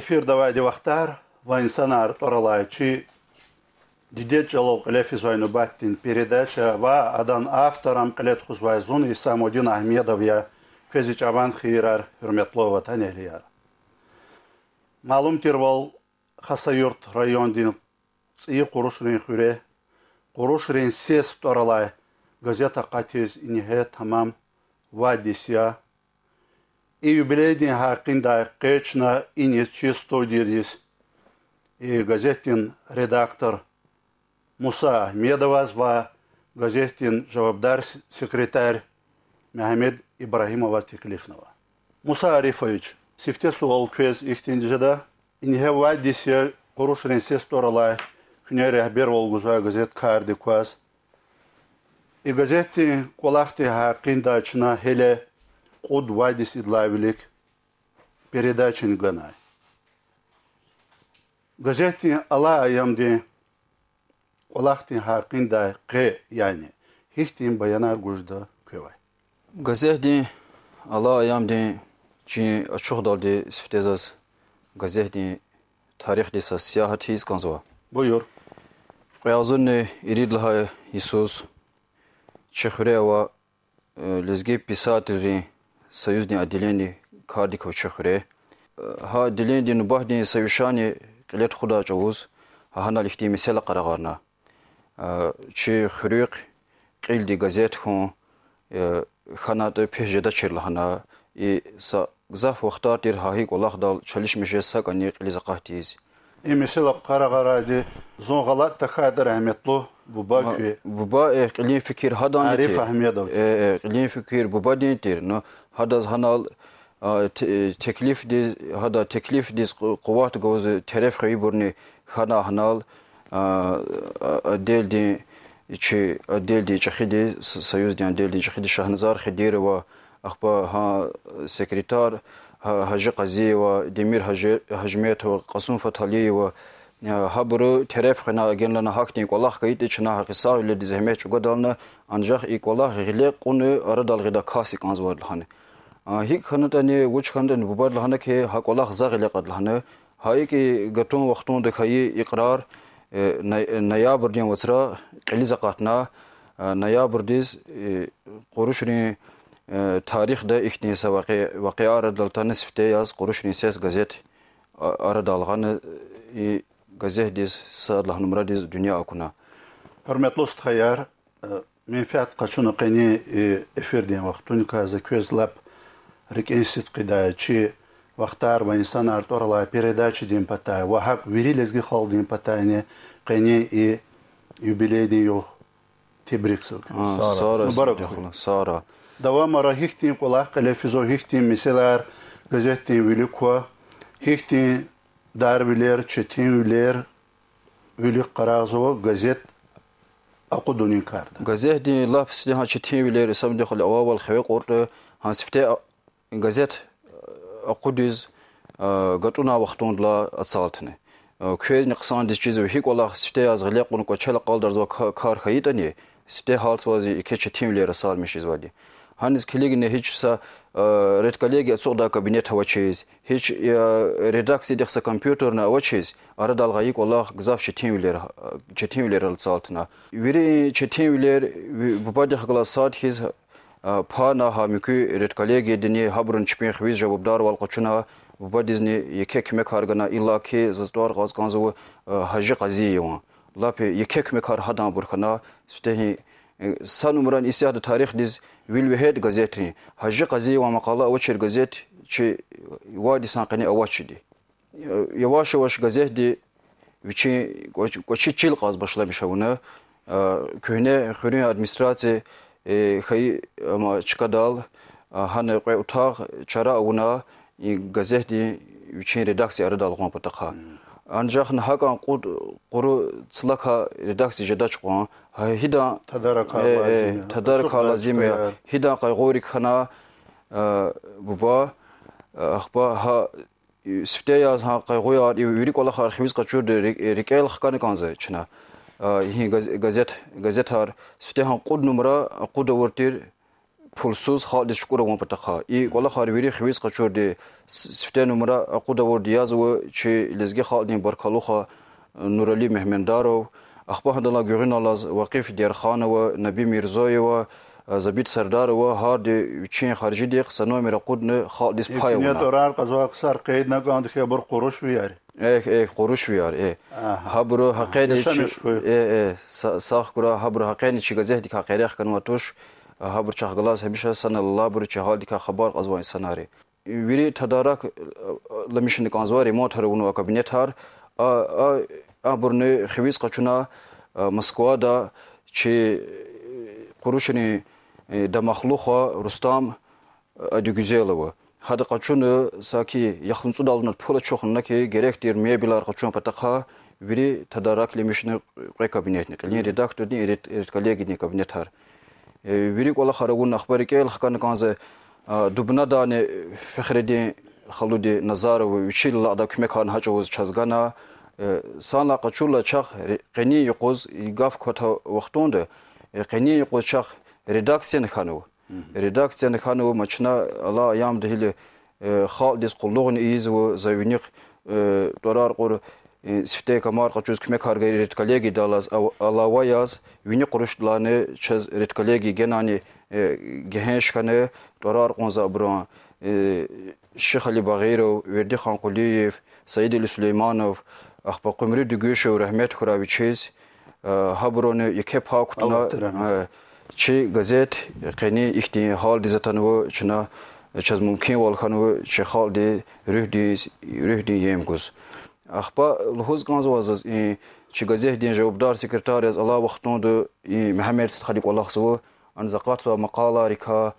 эфир давайте вахтар, вайнсанар торалайчи, дидет жалок лефизуайну баттин передача, ва адан авторам клет хузвайзун и Самудин Ахмедов я фезич аван хирар хюрметлова танелияр. Малум тирвал хасаюрт райондин ци курушрин хуре, курушрин сес торалай, газета катиз инихе тамам вадисия, и юбилейдин хакинда кечна инис чисто дирис, и газетин редактор Муса Ахмедоваз ва газетин жавабдар секретарь Мехмед Ибрахимова Теклифнова. Муса Арифович, сифте суал квез ихтинджада, инихе вадисия курушрин сес торалай, күне рәхбер олгуза газет карды кваз, и газети колахти хакинда чна хеле Куд вадис идлавилик передачин ганай. Газети Алла аямди колахти хакинда ке яни. Хихтин баянар гужда кевай. Газети Алла аямди чи ачухдалди сифтезаз газети тарих диса сияхати изканзва. Buyur. Qayazun iridlha Isus Чехрева лезги писатели союзные отделения кардиков Чехре. Ха отделение нубахни совещание лет худа чавуз, хана лихти месела карагарна. Чехрек килди газет хон хана то пежеда черлахана и са гзаф вахтар тир хахи колах дал чалиш мешеса кани лизакахтиз. И месела карагаради зонгалат тахадр Ахметлу Бубакви. Буба клин фикир хадан Ариф Ахмедов. клин фикир буба динтир но хадаз ханал teklif diz kuvvet goz teref kayburni hana hanal deldi çxidi soyuzdan deldi çxidi Şahnazar Khidirova akhba ha sekretar Hacı Qaziyeva Demir Hajmetov Qasum Fathaliyeva habru teref khana genlana hakni kollah kayit içna haqisa ile dizehmet çugadalna ancak ikollah gile qunu aradal gida khasi kanzwar hani هیک خانه تانی وچ خانه نبود لحنه که حقوق زغل قد لحنه هایی که گتون وقتون دخایی اقرار نیابردین وسرا قلی زقاتنا نیابردیز قروشنی تاریخ ده اختنیس واقع آردالتان سفته از قروشنی سیاس گازت آردالغان گازت دیز سال لحنمرا دیز دنیا اکنا Hürmetli ustayar, menfaat kaçını qeni efirdiyen vaxtun kaza közlap Рекенсит кидачи вахтар ва инсан арторла передачи дим патай вахак вирилезги хал дим патайне кене и юбилей дио тибриксо сара давамара хихтин колах телевизо хихтин миселар газеттин виликва хихтин дарбилер четинвилер вилик каразо газет акудунин карда газети лапсди ха четинвилер самде хал авал хаве qorte хасфте газет акудиз гатуна вахтундла ацалтне квезни қсан дисчиз хик вала сфте аз гыле куну кочала қалдар зо кар хаитани сфте халсвази кече тимлер сал мишиз вади ханис келегне хичса ред коллеги отсюда кабинет хавачиз хич редакции дехса компьютерна авачиз арадал гайик вала гзав четимлер алцалтна вири четимлер бупади хагласат хиз پانا همیکی رد کلیگی دنی هبرون چپین خویز جوابدار والقچنا وبدیزنی یکیک مکارگنا ایلا کی زدوار غاز کانزو حاجی قزیون لاپی یکیک مکار هدان برخنا سته سانومران اسیاد تاریخ دیز ویل وهد گازیتنی حاجی قزی و مقاله وچر گازیت چی وادی سانقنی اواچدی یواش یواش گازیت دی وچی کوچی چیل قاز başlamışavına köhne xürün administrasiya خی ما چکدال هن قی اتاق چرا اونا گازتی وچین رداکسی اردال قوم پتاخا انجاخ نه هاکان قود قرو صلاخا رداکسی جدا چقون هیدا تدارک لازم هیدا قی غوری خنا بوبا اخبا ها سفته از ها قی غویار یوری کولا خار خمیز قچور ریکل خکان کانزه چنا هی گازت هر سفته ها قود نمره قود ورتیر pulsuz hal diş kura wan pataka i kola kharviri khwis qachurde sifte numara aquda word yazwa çi lezgi khaldin barkaluha Nurali Mehmendarov akhba hadala gurinalaz waqif Diyarkhanova Nabi Mirzoyeva Zabit Serdarova hadi Çin xarici diye qsano mera qudne khal dis pay wana dorar qazwa qsar qeyd nagand xebar qurush viyari qurush viyar habro haqani saq kura habro haqani çi gazehdik haqirih kanwatush habr çahglas hemişa sanallah bur çahal dika xabar qazwa insanari viri tadarak lamission kanzwari motor unu kabinet har burne xwis qaçuna Moskva da çi qurushni da makhluqa Rustam Adigüzelova hada qaçunu saki yaxınçı dalına pola çoxunna ki gerektir mebilar qaçun pataka viri tadarak lamission kabinetni qilin redaktor din erit kollegi din kabinet har viri qola xaragun akhbari kel xkan kanze dubna da ne Fkhreddin Khaludi Nazarov uchilla da kümekan hacuz chazgana sana qaçula çaq qeni yoquz gaf kota vaqtonda qeni yoquz çaq redaksiyan xanu redaksiyan xanu maçna ala yam dehile xal dis qulluğun iz ve zavinik dorar qor sifte kamar qaçuz kümek hargayri ret kollegi dalas ala yaz vini quruşlarını çaz ret kollegi genani gehenş xane dorar qonza bron Şeyh Ali Bagirov Verdi Khan Quliyev Said Ali Süleymanov akhba qumri dugushu rahmet khuravichiz habrone yeke pakutna çi gazet qeni ihti hal dizatanwo chna chaz mumkin walkhanwo çi hal de ruhdi yemguz akhba lhoz ganzwaz çi gazet din jawabdar sekretar az Allah waqtondu Muhammed Khaliq Allah swo anzaqat wa maqala rika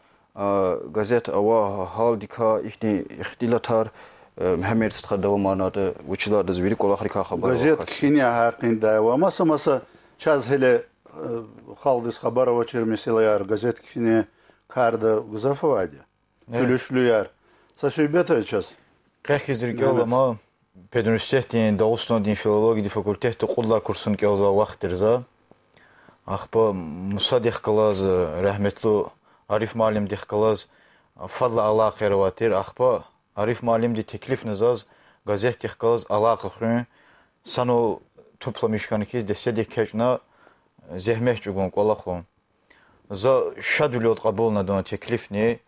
gazet awa hal dika ihti ikhtilatar Muhammed Khadawamanada uçlarda zviri kolaxrika xabar gazet kiniya haqında wa masa çaz hele xaldis xabarova çermeselayar gazet kini karda guzafavadi gülüşlüyar sasübeta çaz qahizirgalama peduniversitetin Dağıstan din filologiya fakulteti qulla kursun kevza vaqtirza akhba musadih qalaz rahmetlu Arif Malim dixqalaz fadla alaqervatir akhba Arif Malim de teklif nazaz gazet dixqalaz alaqı sano toplamışkankiz desede kejna zehmet jugun qolaxon za şadulot qabulna don teklifni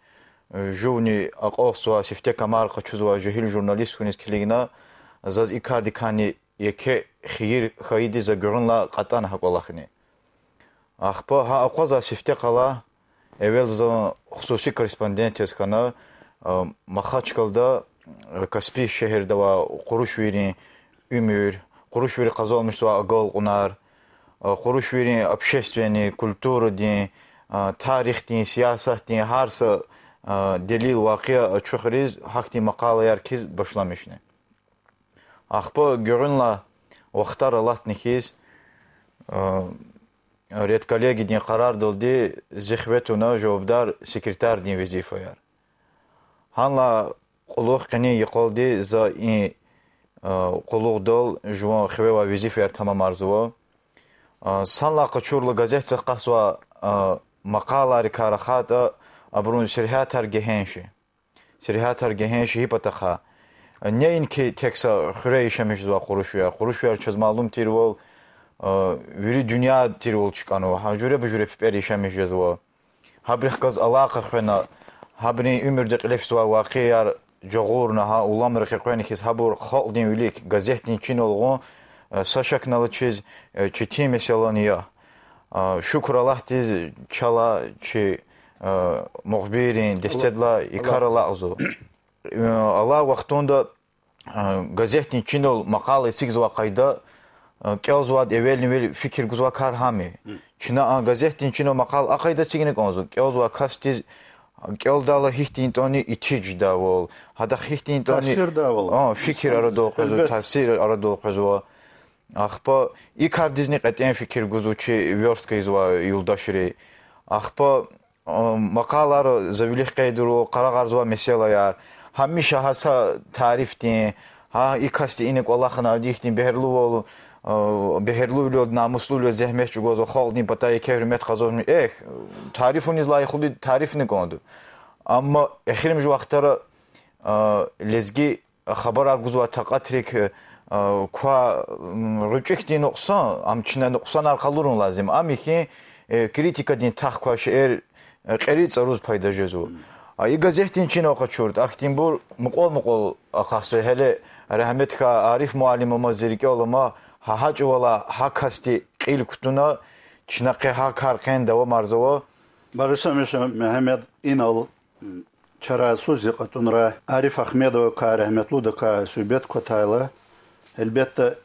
juni aqoswa sifte kamar qaçuzwa jahil jurnalist kunis kiligna zaz ikardikani yeke khir khaydi za görünla qatan haqolaxni akhba ha aqoza sifte qala evvel za xususi korrespondent kana Maxaçkalda Kaspiy şehirde va Quruşveri ümür Quruşveri qazalmış va aqal qunar Quruşveri общественный kultur din tarix din siyasat din harsa delil vaqia çoxriz haqti maqalayar kiz başlamışne akhba görünla vaqtar alatnikiz red kollegi din qarar dildi zihvetuna javobdar sekretar din vazifayar Hanla quluq qani yıqıldı za quluq dol juan xveva vizifar tamam arzuva sanla qaçurlu gazet qaswa maqalar karaxata abrun sirhatar gehenşi hipataxa neyin ki teksa xureyşemiş za quruşver çöz malum tirvol veri dünya tirvol çıkanı hacure bujure perişemiş yazva habrih qaz alaqa xena habni ümürde qilefswa vaqiyar jogurna ha ulamr xiqanikiz habur khaldin vilik gazetin Çin olğun saşaknalı çiz çiti meselaniya şükür Allah diz çala çi muhbirin destedla ikarala azu Allah vaqtonda gazetin Çin ol maqalı sigzwa qayda Kevzwad evvel fikir guzwa karhami Çina gazetin Çin ol maqal aqayda signik onzu kevzwa kastiz Keldala hihtintoni itici davol. Hada hihtintoni fikir arada oqazu, tasir arada oqazu. Akhpa ikardizni qat'en fikir guzuchi verskayzwa yuldaşri. Akhpa maqalar zavilih qayduru qaraqarzwa meselayar. Hamişa hasa tariftin. Ha ikasti inek Allah'ın adihtin beherlu olu. بهرلو ولد ناموسلو ولد زحمت جوزو خالدين بتاعي كهرمت خزون تعريفوني لا يخلي تعريف نكوندو أما آخر مش وقتها لزجي خبر أرجوزوا تقطرك كوا رجعت دين نقصان أم شنا نقصان أرقلورون لازم أم يكين كريتيكا دين تخوا شعر قريت أروز پایدا جزو أي گزهتين چين وقت شورد أختين بور مقول أخصه هلا رحمت خا عارف معلم ما زريك أولما هاج ولا هاكستي قيل كتونا چنقه ها كارقين دوا مرزوا Bağışlamış Mehmet İnal çara suzi katunra Arif Ahmedov ka rahmetlu da ka sübet kotayla elbette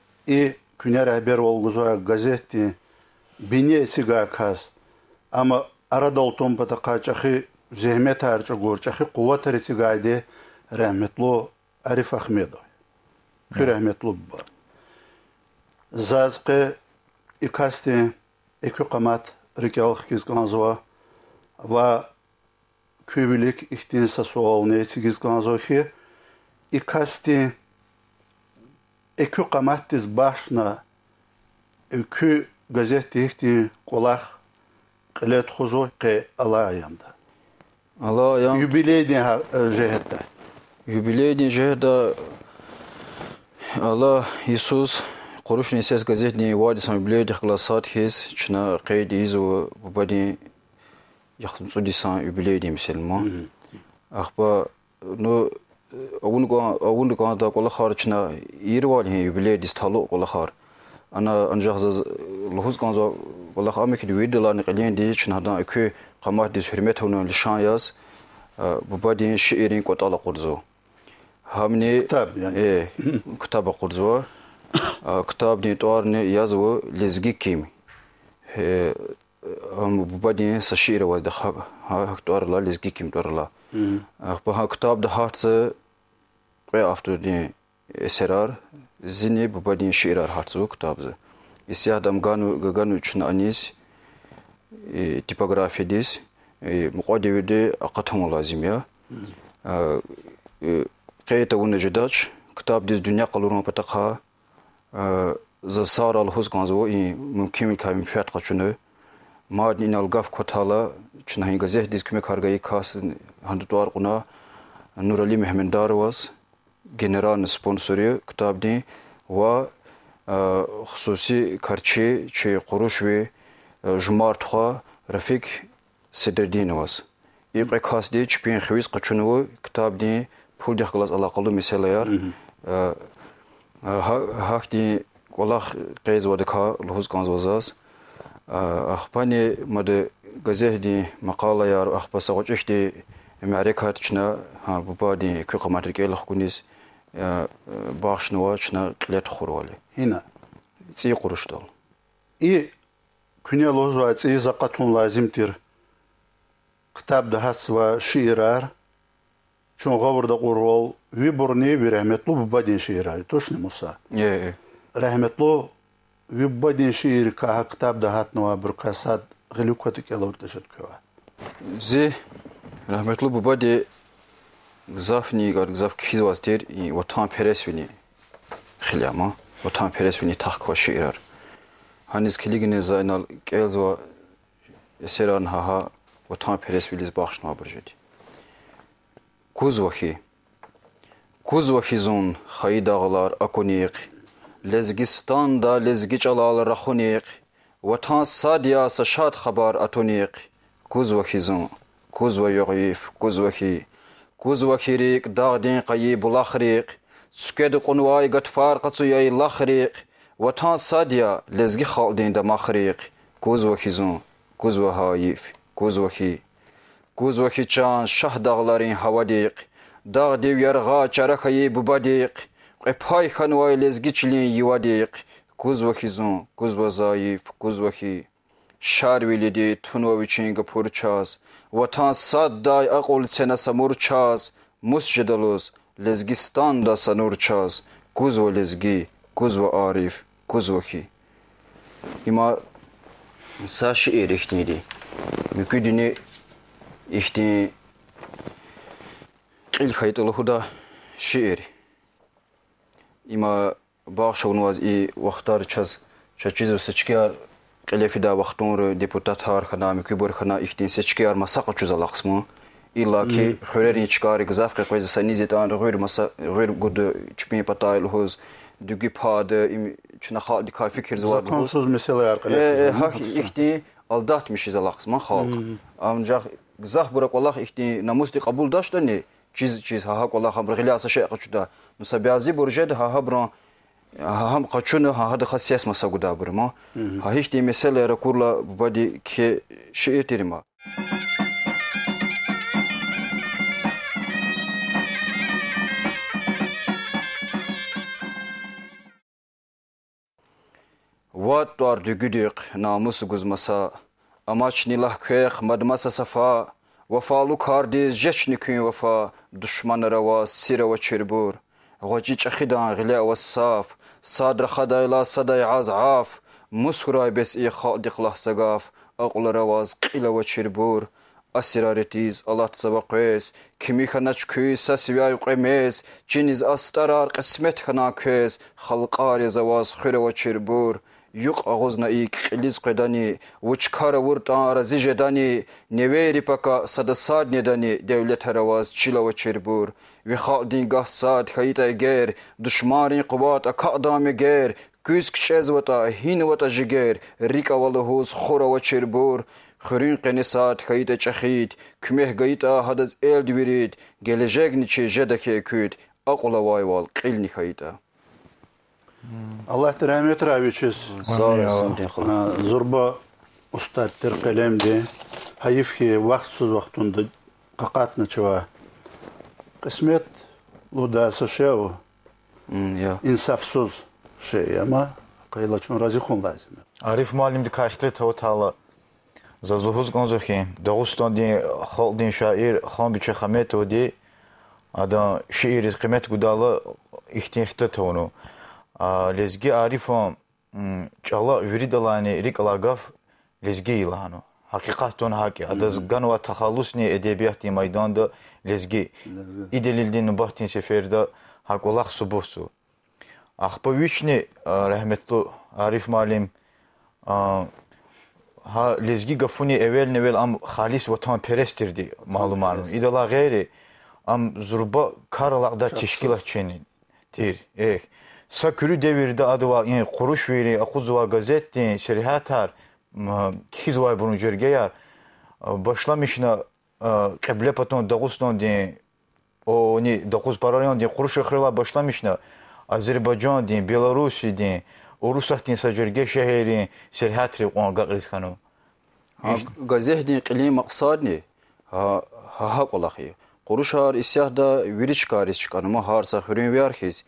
küner haber olguza gazeti bine siga kas ama arada oltum pata kaçahi zehmet harca gorçahi kuvvet risigayde rahmetlu Arif Ahmedov kü rahmetlu ba zazqe ikasti kamat rikal kizganzwa ve kübülük ihtinsa sualını sigiz ganzohi ikasti kamattiz başna gazete ihti kolak qılet xuzu qe alayanda Allah ya jubileydin jehette юбилейный жehda Allah Иисус Корушни сес газетни вадисам юбилейдих классат хис чна qeydi izu bubadi yaxtım sudisan юбилейди мисалма ахба no awun ko da kola khar chna irwal he юбилейдис talo kola khar ana anjaz lohuz kanzo kola khame ki vidla ni qaliyan di chna da ku qamat dis hürmet honu lishan yaz bubadi şiirin ko tala qurzo hamni kitab yani kitab qurzo kitab ni toarni yazwo lezgi kim bubadi sa şiir was da ha toarla lezgi kim toarla ha kitab da hartse after the eserar zini bubadi şiirar hartse kitabı isyadam ganu için anis tipografi dis muqadevide aqatham lazım ya qeyta unajdaç kitab dis dünya qalurun pataqa زصار الحوز كانزو ممكن كم فات قشنو ما دين الغاف كتالا چنه غزه ديس كم كارغاي خاص هندوار قنا نور علي محمد دارواز جنرال سبونسوري كتاب دي و خصوصي كارچي چي قروش و جمار تخا رفيق سدردين واز يبقى خاص دي چپين خويز قچنو كتاب دي پول دي خلاص علاقه مثاليار hakti kolak qeyz wadka lhuz kanzozas akhpani mad gazehdi maqala yar akhpasa qochdi ma'rikat chna ha bubadi ku qamat kel khunis baxshnuwa chna qlet khurwali hina tsi qurushdal küne lozwa tsi zaqatun lazimtir kitab da haswa shiirar چون غورد قرول ویبرنی و رحمتلو ببادین شیراری توش نموسا رحمتلو ویبادین شیر که کتاب دهات نوا برکاسات غلوکتی که لور تشد کوا زی رحمتلو ببادی گزافنی گار گزاف کیز واسطیر و تام پرسونی خیلی اما و تام پرسونی تاخت شیرار هنوز کلیگنی زاینال کیلز و اسران ها و تام پرسویلیز باخش نوا برجدی Kuzvahi zon xaydağlar akoniq Lezgistan da lezgi çalal raxoniq Vatan sadiya saşat xabar atoniq Kuzvahi zon Kuzva yoğif Kuzvahi rik dağdin qayi bulaxriq Süked qunvay gatfar qatsuyay laxriq Vatan sadiya lezgi xaldin da maxriq Kuzvahi zon Kuzvahi çan şah dağların havadiq Dağ dev yarğa çarakayı bubadiq Qepay xanvay lezgiçlin yivadiq Kuzvahi zon Kuzva zayif Kuzvahi Şarvilidi tunvaviçin gapur çaz Vatan sadday aqul sena samur çaz Musjedaluz Lezgistan da sanur çaz Kuzva lezgi Kuzva arif Kuzvahi İma sa şiir ihtiydi Müküdini İhti qil khaytul huda şiir ima باخشون واز ای وقتار چیزو سچکیار قلیفی دا وقتون رو دیپوتات هار خنا میکوبر خنا اختین سچکیار مساق چوز الاقسمو ایلا که خورری چکاری گذاف که قوی سنیزی تان غیر مسا غیر گود چپی پتایل هوز دوگی پاد چنا خالد کافی کرزوار هوز Zakonsuz meseleler قلیفی ها اختین aldat mişiz alaqsman xalq. Ancaq gizah buraq wallah ihti namusdi qabul daşda ne çiz ha wallah ham rğilasa şey qaçda. Musabiazi burjed ha bran ham qaçunu ha da xasiyas masaguda burma. Ha ihti mesele rakurla badi ki şey etirima. Wat var dügüdük namus guzmasa amaç nilah kıyık madmasa safa vefalu kardiz jeçni kün vefa düşman rava sire ve çirbur غوجي چخيدان غلا والصاف صادر خدايلا صداي عاف مسكراي بس اي خالق الله سقاف اقل رواز قيل وچربور اسرارتيز الله تسبقيس كمي خناچ كوي سسوي قيميز جينيز استرار قسمت خنا كيس خلقار زواز خير وچربور يق اغوزنا اي قليز قداني وچكار ورطان رزي جداني نويري پاكا صدساد نداني دولت رواز چيلا وچربور ve xaldin gahsad khayta ger düşmarin qubat akadam ger küsk çezvata hinvata jiger rikavalhus khora ve çerbur khrin qenisat khayta çakhit kümeh gayta hadaz eldvirit gelecek niçe jedake küt aqla vayval qilni khayta Allah rahmet raviçiz zurba ustad ter qalemdi hayif ki vaqtsız vaqtunda qaqatna çava قسمت لوداسه شو insafsız şey ama kayla çun razı kon lazım. Arif muallim dikkatle tavtala zazuhuz gonzoxi Dağıstan di xaldin şair xan biçe xamet odi ada şiir kıymet gudalı ihtiyaçta tonu lezgi arifam çala viridalani rikalagaf lezgi ilahano hakikaton haki adaz ganwa tahallusni edebiyat maydanda lezgi idelildin bahtin seferde hakolak subusu akhpavichni rahmetli Arif Malim ha lezgi gafuni evvel am halis vatan perestirdi malumarım idala gayri am zurba karalaqda teşkilat çenin tir sakürü devirde adı var yani kuruş veri akuzva gazetin serihatar kizvay bunu jergeyar başlamışna قبل потом Dağıstan din o ni Dağız parayon din kuruş xırla başlamışna Azerbaycan din Belarus din Rusya din sajerge şehrin serhatri on gaqrisxanu gazeh din qili maqsad ne ha qolaxi quruşar isyahda viriç karis çıkanma harsa xürün verxiz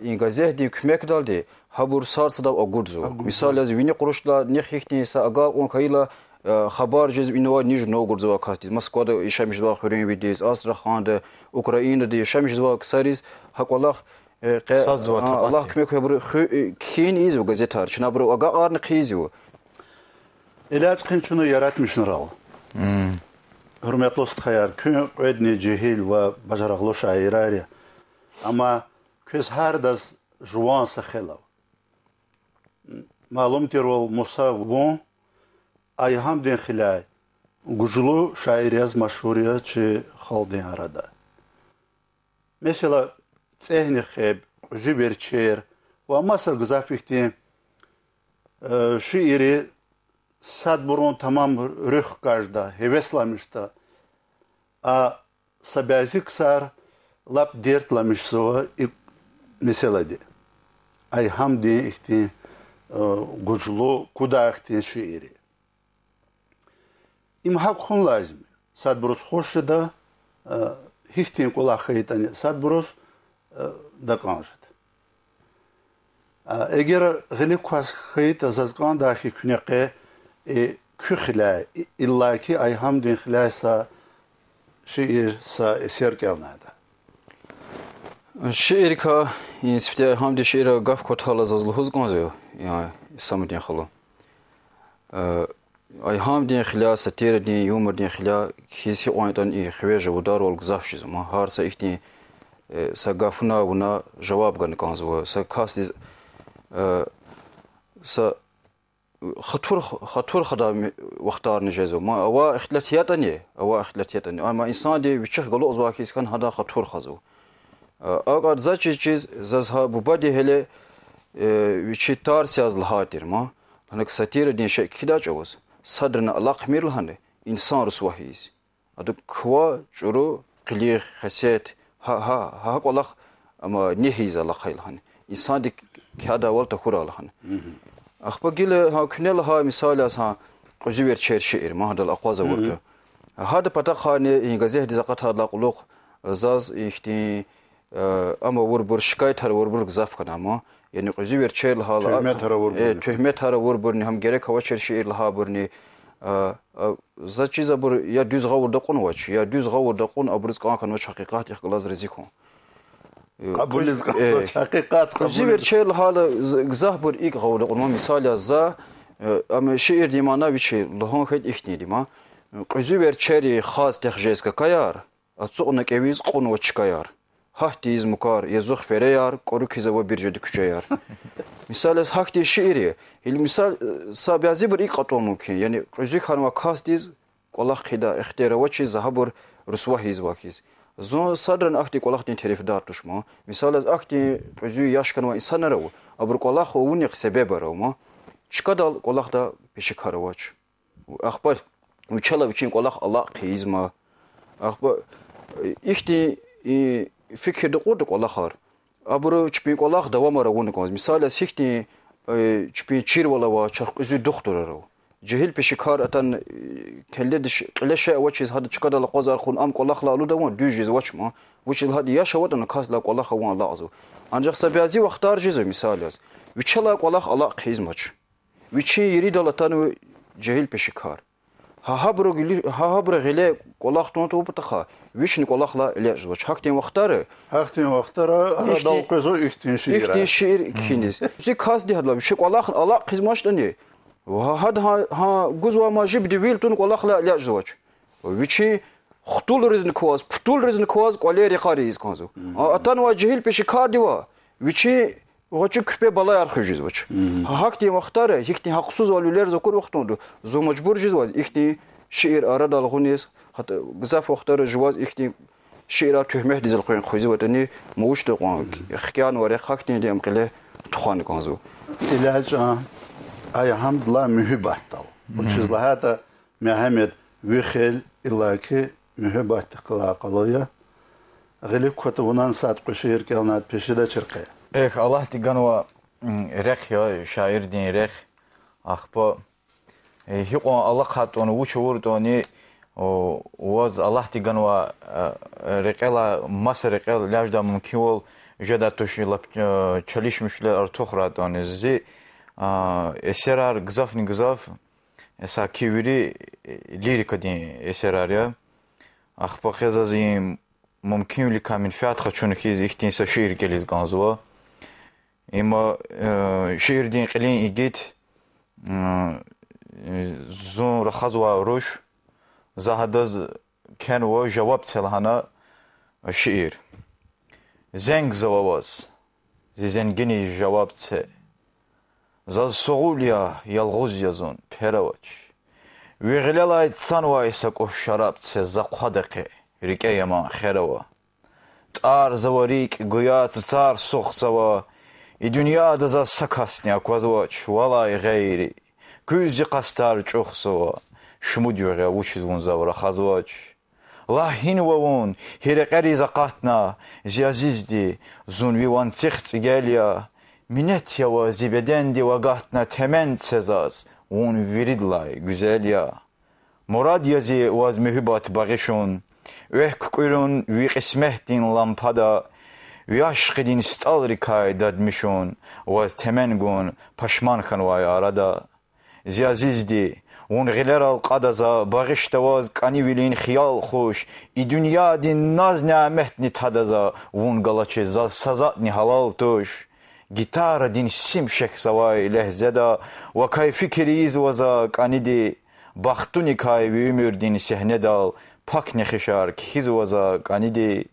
in gazeh din kümek daldi habur sarsda ogurzu misal az vini quruşla nexhikni sa aga on kayla خبر جز اینو نیج نوگرد زوا کاستی مسکو دا شامش زوا خوریم ویدیز آسرخان دا اوکراین دا شامش زوا کسریز حق الله الله کمی که بر کین ایز و gazetar çına bro aga arn qiziu İlaç qınçını yaratmışlar al. Hürmetli dostlar, kün ödne cehil ve bacaraqlı şairari. Ama köz her daz juan saxelav. Malum tirol Musa von Ayham din xilay güclü şairiyaz maşhuriya çi xaldin arada. Mesela tsehni xeb züberçer ve masa gızafihti şiiri sad burun tamam rüh kajda heveslamışta a sabazi ksar lap dertlamış sova mesela di Ayham din ihti güclü kudahti şiiri İmhak xun lazım. Sadburus hoştu da hihtin kula xeytani sadburus da kanjt. Eğer gili kuas xeyt azazgan da xiknaqe küxla illa ki ayham din xilasa şiir sa eser kevnada. Şiir ka insifte ayham di şiir gaf kothala zazluhuz gonzo ya samudin xalo. Ayham din xila satir din yumur din xila kisi oydan i xweje udar ol gzafşiz ma harsa ihti سقافنا ونا جواب قن كانزو سكاس س خطور خدا وختار نجازو ما أوا اختلافياتني أما إنسان دي بيشخ قلوز واكيس كان هذا خطور خزو أقعد زاتشي چیز زها ببادي هله وشي تار سياز لهاتير ما هناك ساتير دين شيء كده جوز صدرنا الله خمير لهنه إنسان رسوهيز هذا كوا جرو قليل خسيت ها قلق أما نهيز الله خير لهنه إنسان دي كهذا والت خورا لهنه أخبار قيل ها كنيل ها مثال ها قزوير شير شعر ما هذا الأقواز ورده هذا بتاخاني إنجازه دي زقت هذا قلق زاز إختي أما وربر شكايت هر وربر غزاف كنا ما يعني قزوير شير لها تهمت هر وربر نهم جرك هوا شير شعر لها برني زا چیزا بر یا دوز غور دقون واچ یا دوز غور دقون ابرز كان وش حقيقات يخلاص رزيكو قبول حقيقات قزوير شير لها غزاف بر إيك غور دقون ما مثال زا أما شعر ديمانا وشي لهون خد إختني ديما قزوير شير خاص تخجيز كيار أتصقنا كويز قون وش كيار هاتيز مكار يزوخ فريار كوروكيزا وبيرجد كشيار مثال از هاكتي شعري المثال سابيازي بر إيك قطوة ممكن يعني قزوير خانوا خاص ديز قلاق خدا اختيار وشي زهبر رسوهيز واكيز زون صدرن أختي قلاق دين تعرف دار تشما مثال از أختي قزوير ياشكن وإنسان رو أبر قلاق ونيق سبب رو ما شكدال قلاق دا بشكار واش أخبار وشلا وشين قلاق الله قيز ما أخبار إختي فكر دقود قلاخار أبرو چپین قلاخ دوام روون کنز مثال از هیچی چپین چیر ولا و چرخ ازو دختر رو جهل پیش کار اتن کلدش قلش و چیز هاد چقدر لقازار خون ام قلاخ لا دوام دو جیز وچ ما وچ هاد یا شود ان کاس لا قلاخ وان لازو انجا سبیازی وختار جیز مثال از وچلا قلاخ الله قیز مچ وچی یری دلتن جهل پیش کار ها برو غلی قلاخ تون تو بتخا ويش نقولخ لا علاج وش حقتين وختاره هذا قزو إختين شير كينيس زي كاس دي هذا وش قلاخ الله قزماش تاني وهذا ها جزء ما جيب ديفيل تون قلاخ لا علاج وش ويشي خطول رزن كواز بطول رزن كواز قليل رقاريز كانزو أتان واجهيل بيش كار دوا ويشي وچه كربي بالا يرخجيز وش حقتين وختاره هيكتي حقسوز والولير زكور وقتوندو زو مجبور جيز واز إختي شعر أراد الغنيس حتى بزاف وقتار جواز إختي شعر تهمه ديز القرن خوزي وتني موش تقوان خيان ورق حقتين دي أمقله تخان كانزو علاج أي حمد الله مهبات تاو وشيز لهذا محمد وخيل إلا كي مهبات تقلا قلويا غلب كتبونان سات قشير كلنات بشدة شرقية الله تيغانوا رخ يا شاعر دين رخ أخبا هيقون الله خاطون وشوردوني وز الله تيغانوا رقلا مصر رقلا لاجدا ممكن ول جدا توشي çalışmışlar artoxradon zi eserar gzafni gzaf esa kiviri lirika din eserar ya akhpa khazazim ممكن لي كامل فات خشون كيز إختين سشير جليز غانزوا إما شير دين قلين إجيت زون رخزوا روش زهدز كانوا جواب تلهنا الشعر زنگ زواواز زنگني جواب ت زال سغوليا يلغوز يزون بيرواج ويغللا تصنوا يسقو شراب ت زقدقه ريكيا ما خيروا تار زوريك غيات تار سوخ سوا الدنيا دزا سكاسني اكوازوچ ولا غيري كوزي قستار چوخ سوا شموديغا وچزون زورا خازوچ لاهين وون هيرقري زقاتنا زيازيزدي زون وان تخت گاليا منت يا زبدندي وقاتنا تمن سزاز ون ويريدلاي güzel ya مراد يزي واز مهبات باغشون ويككلون ويقسمهتين لامبادا وياشقدين استالريكاي دادمشون واز تمنگون پشمان خنواي arada زيازيزدي ون غيلر القدزا باغشتواز كاني ويلين خيال خوش اي دنيا دي ناز نعمتني تادزا ون غلاچي سازاتني halal توش گيتار دين سيمشك سواي لهزدا وكاي فكريز وزا كاني دي باختوني كاي و ömür din sehne dal pak nexişar kiz vaza kanidi. Zi azizdi, un ğiler al qadaza, bağıştavaz, kani vilin xiyal xoş, i dünya din naz neametni tadaza, un galaşi sazatni halal toş, gitara din simşek savay lehzeda, ve kay fikiriz vaza, kanidi, baktuni kay ve ömür din sehne dal, pak nexişar kiz vaza kanidi.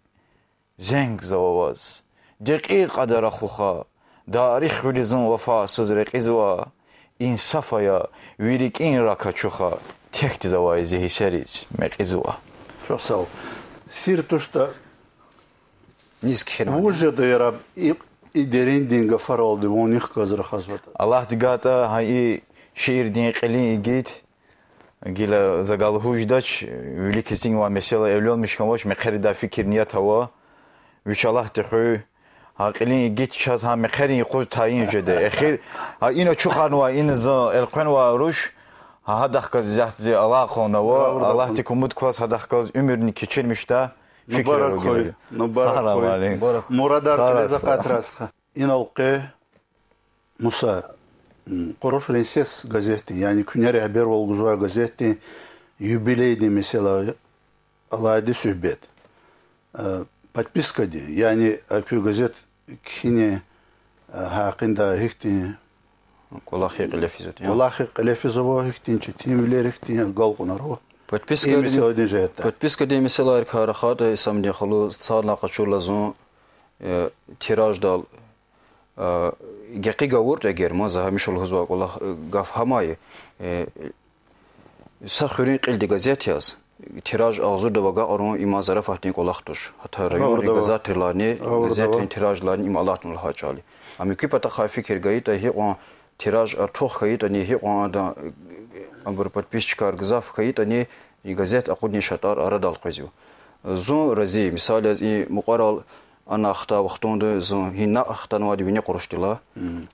زنگ زواز دقیق قدر خوخا دارخ ولیزون وفاسız رقیزوا این صفایا ویrik این rakaçuxa tek zavayı zehiseriz meqizwa. Çok sağ ol. Sirtuşta Низкий Уже да и дерин динга фаралды, он их казра хазват. Allah digata hay şehir din qeli git gila zagalhujdaç ülik izin var mesela evli olmuş kamoş meqrida fikir niyet hava inşallah tıxu haqilin git şaz ha meqrin qoz tayin jede axir ha ino çuxan va in za elqan va ruş ha hadaq zahzi Allah qona va Allah tikumut kwas hadaq ömrünü keçirmiş de Mübarek koy. Mübarek koy. Muradar Teleza Katrastha. İnalqı Musa Koroş Renses gazeti yani Küneri Haber Olguzuva gazeti юбилейdi mesela alaydı sühbet. Подписка di yani akü gazet kine hakkında hikti Wallahi qilafizat. Wallahi qilafizat hiktin çitimler hiktin galqunaro. Подписка де mesela karxat samdi xulu sala qaçula zon tiraj dal geqi gavur eger ma zahamiş ol huzba Allah gaf hamay saxurin qildi gazet yaz tiraj ağzur da vaga aron imazara fahtin qolaqtuş hatta rayon gazetelerni gazetin tirajlarni imalatun hacali amki pata khafi kirgayi da hi o tiraj artox kayit ani hi o da amber подписчикар gzaf kayit ani газет aqudni shatar aradal qazio zon razi misal az i muqaral ana axta vaqtonda zon hina axtan wadi vini qurushtila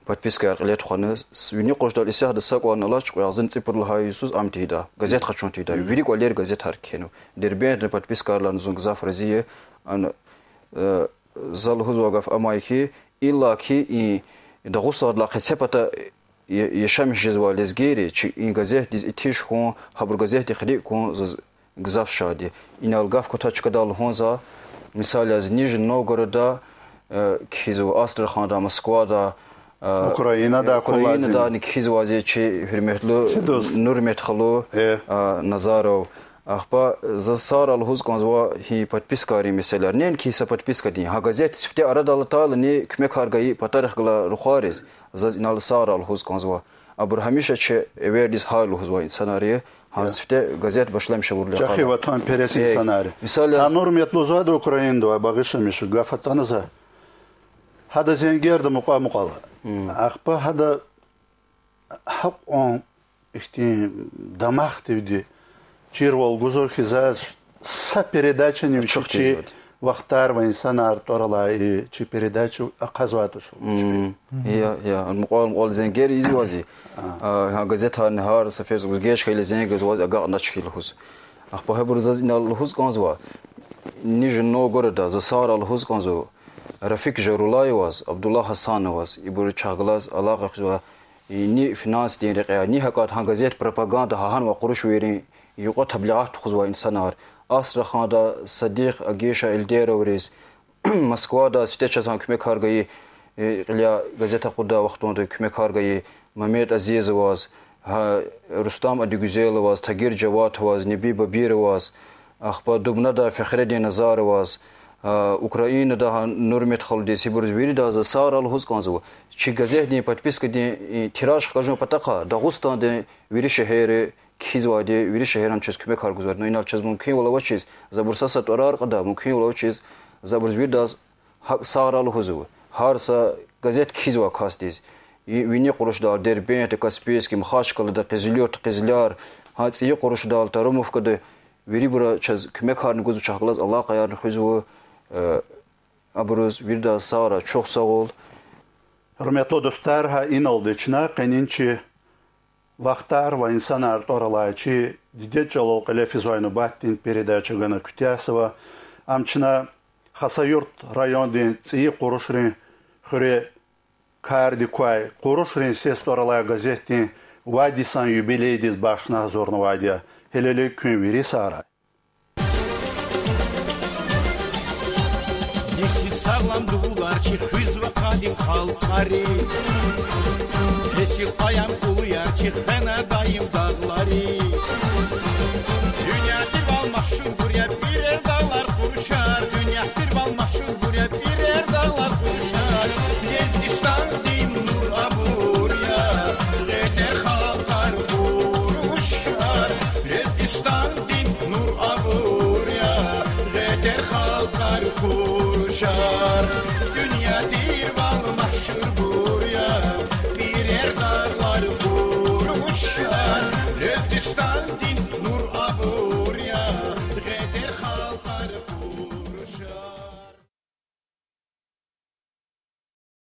подписка arqalet xana vini qurushdal isah da saqwan Allah chiqyazin tsipurl haysus amtida газет qachontida viri qoler газет harkenu derbe de подпискарlan zon gzaf razi an zal huzwa gaf amayki illa ki i da gusad la qsepata Yaşamış jizvalezgeri çi in gazet diz itiş kon habur gazet xli kon gzaf şadi inal gaf ko taçkadal honza misal az Nijni Novgorodda kizu Astrakhan'da Moskva'da Ukrayna'da kizu vaziyetçi hürmetli Nurmet Xalu Nazarov Ахпа за сарал хуз конзва хи подпискари меселер нен ки са подписка ди ха газет сифте арадал тал не кме каргаи патарх гла рухарис за инал сарал хуз конзва абур хамиша че эвердис хал хузва инсанари ха сифте газет башламша вурли чахи ватан перес инсанари анур метлуза да Украинда багышамиш гафатаназа хада зенгерда муqamqala ахпа хада хак он ихти дамах тевди Чирвол гузохи за са передача не учи вахтар ва инсан арторала и чи передачу аказватуш. Я муqal зенгер изwazi. Газет хан хар сафез геш хеле зенгер зваз ага начхил хуз. Ахпа хабурзаз инал хуз конзва. Нижни Новгородда за сарал хуз конзва. Рафик Жарулай ваз, Абдулла Хасан ваз, ибур чаглаз алага хузва. Ни финанс ден рекя ни хакат хан газет пропаганда хан ва qurush вери يقطع تبليغات خزوة إنسانار أسرخان دا صديق أجيشة إلديروريز مسكوا دا ستيشة كمية كارجي إليا غازيتا قدا وقتون دا كمية كارجي مميت عزيز واز رستام أديغوزيل واز تغير جوات واز نبي ببير واز أخبار دوبنا دا فخردي نزار واز أوكراينا دا نورمت خالدي سيبورز ويري دا زسار الهوز كانزو چي غازيت دي подписка دي تيراج خاجون патаха دا غوستان دي ويري شهر Kizvadi viri şehran çiz küme karguzar no inal çiz mümkün ola çiz zabursa satorar qada mümkün ola çiz zaburz bir daz sağral huzu harsa gazet kizva kastiz vini quruşdar derbent kaspiyski mxaşkalı da qizlyar hatsiyi quruşdar tarumov qada viri bura çiz küme karını guzu çaqlaz Allah qayar huzu abruz bir daz sağra çok sağ ol Hürmetli dostlar ha inaldıçna qaninçi Вахтар ва инсан арторалайчи дидет жалол qilefizvaynu batin передача гана Кутясова амчина Хасаюрт райондин ци quruşrin xure карди квай quruşrin ses toralay gazettin Vadisan юбилейдис başna zorna vadiya helele gün veri sara Desi sağlam duvar çi hüzve kadim halkari Desi ayam uyar çi fena